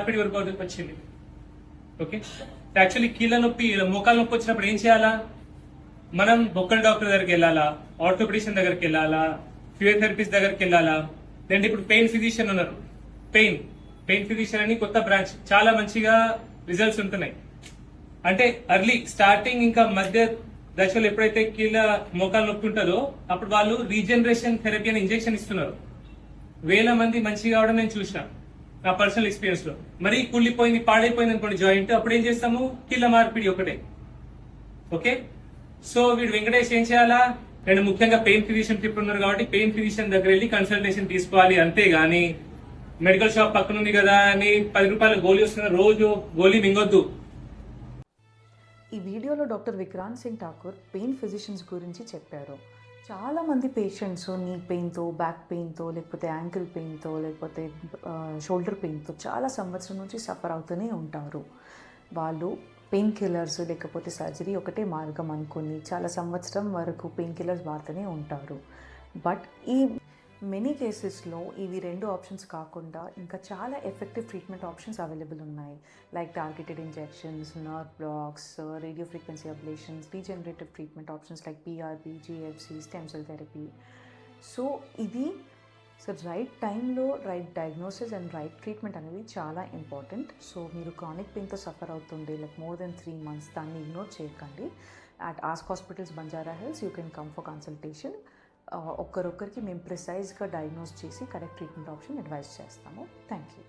మార్పిడి వరకు వచ్చింది. ఓకే, యాక్చువల్లీ కీళ్ళ నొప్పి మోకాల నొప్పి వచ్చినప్పుడు ఏం చేయాలా? మనం బొక్కల డాక్టర్ దగ్గరికి వెళ్ళాలా, ఆర్థోపెడిషన్ దగ్గరికి వెళ్ళాలా, ఫిజియోథెరపిస్ట్ దగ్గరికి వెళ్ళాలా? లేదంటే ఇప్పుడు పెయిన్ ఫిజిషియన్ ఉన్నారు, పెయిన్ ఫిజిషియన్ అని కొత్త బ్రాంచ్, చాలా మంచిగా రిజల్ట్స్ ఉంటున్నాయి. అంటే అర్లీ స్టార్టింగ్ ఇంకా మధ్య దశలో ఎప్పుడైతే కీళ్ళ మోకాలు నొప్పి ఉంటుందో అప్పుడు వాళ్ళు రీజనరేషన్ థెరపీ అని ఇంజెక్షన్ ఇస్తున్నారు. 1000 మంది మంచిగా అవడం నేను చూసిన నా పర్సనల్ ఎక్స్పీరియన్స్ లో. మరి కుళ్ళిపోయింది, పాడైపోయింది అనుకోండి జాయింట్, అప్పుడు ఏం చేస్తాము? కీళ్ళ మార్పిడి ఒకటే. ఓకే, సో వీడు వెంకటేష్ ఏం చేయాలా? నేను ముఖ్యంగా పెయిన్ ఫిజిషియన్ ఇప్పుడు ఉన్నారు కాబట్టి పెయిన్ ఫిజిషియన్ దగ్గర వెళ్ళి కన్సల్టేషన్ తీసుకోవాలి. అంతేగాని మెడికల్ షాప్ పక్కన ఉంది కదా అని 10 రూపాయల గోళీ వస్తున్న రోజు గోళీ మింగొద్దు. ఈ వీడియోలో doctor Vikrant Singh Thakur pain physicians గురించి చెప్పారు. చాలామంది పేషెంట్స్ నీ పెయిన్తో, బ్యాక్ పెయిన్తో, లేకపోతే యాంకిల్ పెయిన్తో, లేకపోతే షోల్డర్ పెయిన్తో చాలా సంవత్సరం నుంచి సఫర్ అవుతూనే ఉంటారు. వాళ్ళు పెయిన్ కిల్లర్స్ లేకపోతే సర్జరీ ఒకటే మార్గం అనుకుని చాలా సంవత్సరం వరకు పెయిన్ కిల్లర్స్ వాడుతూనే ఉంటారు. బట్ ఈ మెనీ కేసెస్లో ఇవి 2 ఆప్షన్స్ కాకుండా ఇంకా చాలా ఎఫెక్టివ్ ట్రీట్మెంట్ ఆప్షన్స్ అవైలబుల్ ఉన్నాయి. Like targeted injections, nerve blocks, radio frequency ablations, regenerative treatment options like PRP, GFC, stem cell therapy. So ఇది రైట్ టైంలో right diagnosis and right treatment అనేది చాలా ఇంపార్టెంట్. సో మీరు chronic పెయిన్తో suffer అవుతుండే like more than 3 months దాన్ని ignore చేయకండి. At ask hospitals, Banjara hills you can come for consultation. ఒక్కరొక్కరికి మేము ప్రిసైజ్గా డయాగ్నోస్ చేసి కరెక్ట్ ట్రీట్మెంట్ ఆప్షన్ అడ్వైస్ చేస్తాము. Thank you.